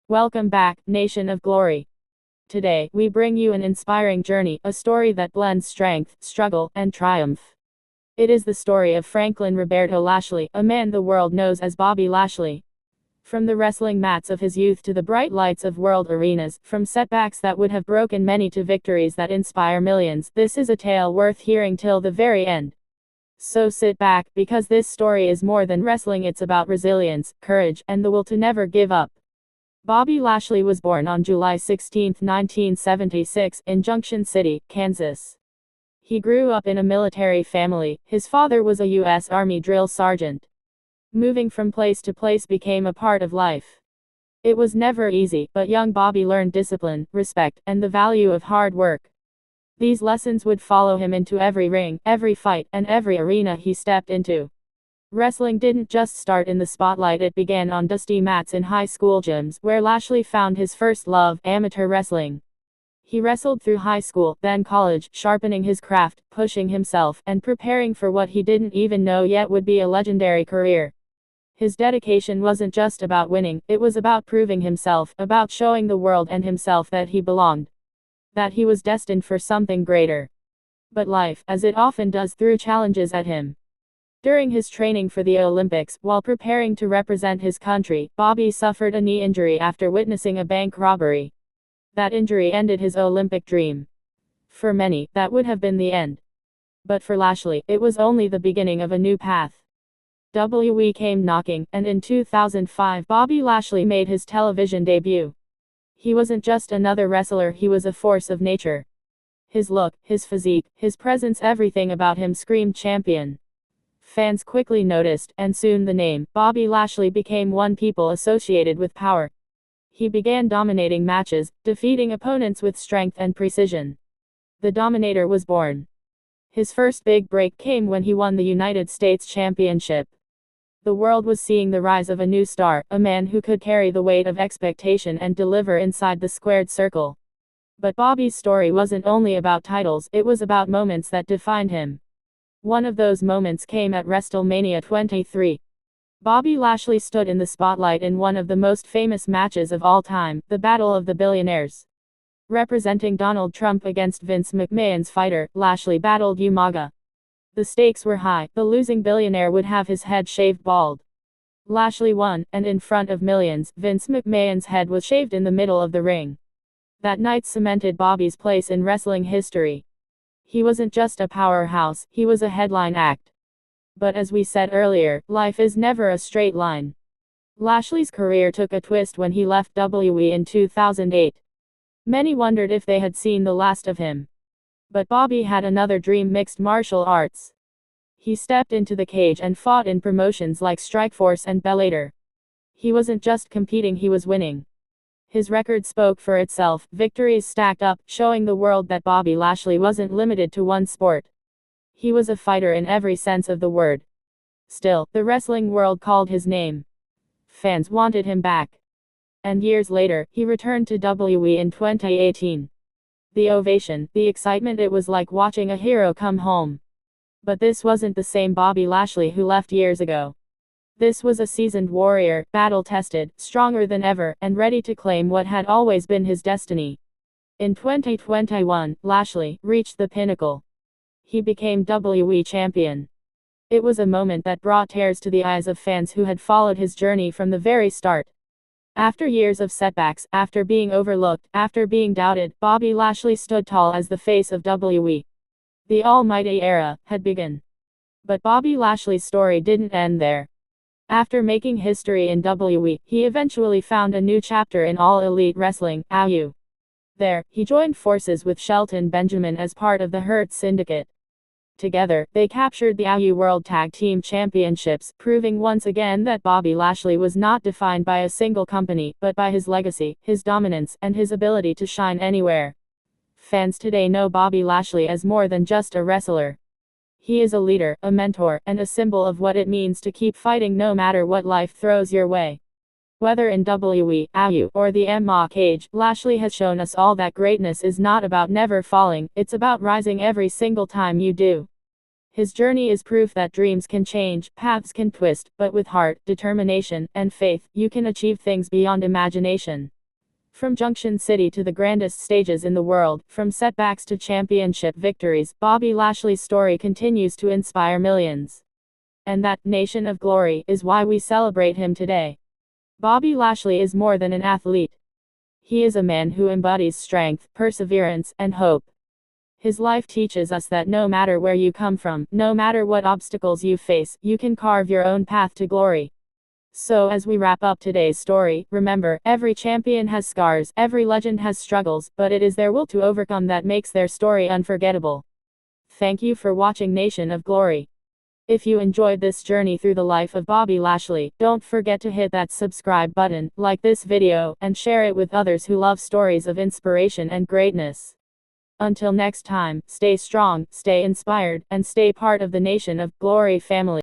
Welcome back, Nation of Glory. Today, we bring you an inspiring journey, a story that blends strength, struggle, and triumph. It is the story of Franklin Roberto Lashley, a man the world knows as Bobby Lashley. From the wrestling mats of his youth to the bright lights of world arenas, from setbacks that would have broken many to victories that inspire millions, this is a tale worth hearing till the very end. So sit back, because this story is more than wrestling, it's about resilience, courage, and the will to never give up. Bobby Lashley was born on July 16, 1976, in Junction City, Kansas. He grew up in a military family. His father was a U.S. Army drill sergeant. Moving from place to place became a part of life. It was never easy, but young Bobby learned discipline, respect, and the value of hard work. These lessons would follow him into every ring, every fight, and every arena he stepped into. Wrestling didn't just start in the spotlight, it began on dusty mats in high school gyms, where Lashley found his first love, amateur wrestling. He wrestled through high school, then college, sharpening his craft, pushing himself, and preparing for what he didn't even know yet would be a legendary career. His dedication wasn't just about winning, it was about proving himself, about showing the world and himself that he belonged. That he was destined for something greater. But life, as it often does, threw challenges at him. During his training for the Olympics, while preparing to represent his country, Bobby suffered a knee injury after witnessing a bank robbery. That injury ended his Olympic dream. For many, that would have been the end. But for Lashley, it was only the beginning of a new path. WWE came knocking, and in 2005, Bobby Lashley made his television debut. He wasn't just another wrestler, he was a force of nature. His look, his physique, his presence, everything about him screamed champion. Fans quickly noticed, and soon the name, Bobby Lashley, became one people associated with power. He began dominating matches, defeating opponents with strength and precision. The Dominator was born. His first big break came when he won the United States Championship. The world was seeing the rise of a new star, a man who could carry the weight of expectation and deliver inside the squared circle. But Bobby's story wasn't only about titles, it was about moments that defined him. One of those moments came at WrestleMania 23. Bobby Lashley stood in the spotlight in one of the most famous matches of all time, the Battle of the Billionaires. Representing Donald Trump against Vince McMahon's fighter, Lashley battled Umaga. The stakes were high, the losing billionaire would have his head shaved bald. Lashley won, and in front of millions, Vince McMahon's head was shaved in the middle of the ring. That night cemented Bobby's place in wrestling history. He wasn't just a powerhouse, he was a headline act. But as we said earlier, life is never a straight line. Lashley's career took a twist when he left WWE in 2008. Many wondered if they had seen the last of him. But Bobby had another dream: mixed martial arts. He stepped into the cage and fought in promotions like Strikeforce and Bellator. He wasn't just competing, he was winning. His record spoke for itself, victories stacked up, showing the world that Bobby Lashley wasn't limited to one sport. He was a fighter in every sense of the word. Still, the wrestling world called his name. Fans wanted him back. And years later, he returned to WWE in 2018. The ovation, the excitement, it was like watching a hero come home. But this wasn't the same Bobby Lashley who left years ago. This was a seasoned warrior, battle-tested, stronger than ever, and ready to claim what had always been his destiny. In 2021, Lashley reached the pinnacle. He became WWE champion. It was a moment that brought tears to the eyes of fans who had followed his journey from the very start. After years of setbacks, after being overlooked, after being doubted, Bobby Lashley stood tall as the face of WWE. The almighty era had begun. But Bobby Lashley's story didn't end there. After making history in WWE, he eventually found a new chapter in All Elite Wrestling, AEW. There, he joined forces with Shelton Benjamin as part of the Hurt Syndicate. Together, they captured the AEW World Tag Team Championships, proving once again that Bobby Lashley was not defined by a single company, but by his legacy, his dominance, and his ability to shine anywhere. Fans today know Bobby Lashley as more than just a wrestler. He is a leader, a mentor, and a symbol of what it means to keep fighting no matter what life throws your way. Whether in WWE, AEW, or the MMA cage, Lashley has shown us all that greatness is not about never falling, it's about rising every single time you do. His journey is proof that dreams can change, paths can twist, but with heart, determination, and faith, you can achieve things beyond imagination. From Junction City to the grandest stages in the world, from setbacks to championship victories, Bobby Lashley's story continues to inspire millions. And that nation of glory is why we celebrate him today. Bobby Lashley is more than an athlete. He is a man who embodies strength, perseverance, and hope. His life teaches us that no matter where you come from, no matter what obstacles you face, you can carve your own path to glory. So as we wrap up today's story, remember, every champion has scars, every legend has struggles, but it is their will to overcome that makes their story unforgettable. Thank you for watching Nation of Glory. If you enjoyed this journey through the life of Bobby Lashley, don't forget to hit that subscribe button, like this video, and share it with others who love stories of inspiration and greatness. Until next time, stay strong, stay inspired, and stay part of the Nation of Glory family.